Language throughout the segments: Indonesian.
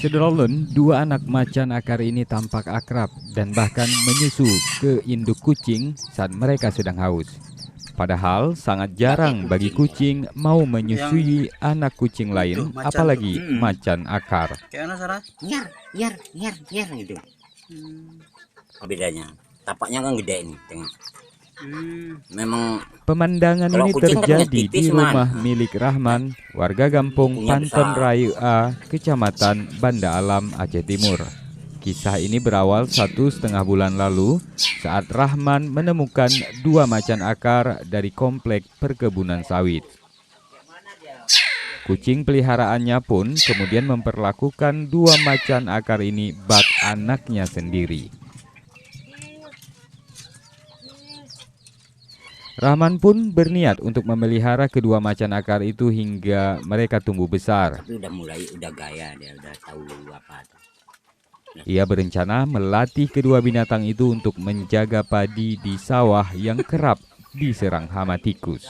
Sederolun, dua anak macan akar ini tampak akrab dan bahkan menyusu ke induk kucing saat mereka sedang haus. Padahal sangat jarang bagi kucing mau menyusui anak kucing lain, apalagi macan akar. Kayak Sarah? Nyer gitu. Bedanya, tapaknya kan gede ini, tengok. Memang Pemandangan ini terjadi di rumah milik Rahman, warga kampung Panton Raya A, Kecamatan Banda Alam, Aceh Timur. Kisah ini berawal 1,5 bulan lalu saat Rahman menemukan dua macan akar dari komplek perkebunan sawit. Kucing peliharaannya pun kemudian memperlakukan dua macan akar ini bak anaknya sendiri. Rahman pun berniat untuk memelihara kedua macan akar itu hingga mereka tumbuh besar. Tapi udah gaya, dia udah tahu apa. Ia berencana melatih kedua binatang itu untuk menjaga padi di sawah yang kerap diserang hama tikus.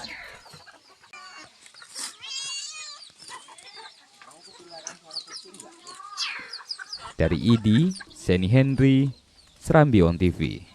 Dari ID, Seni Henry, Serambi On TV.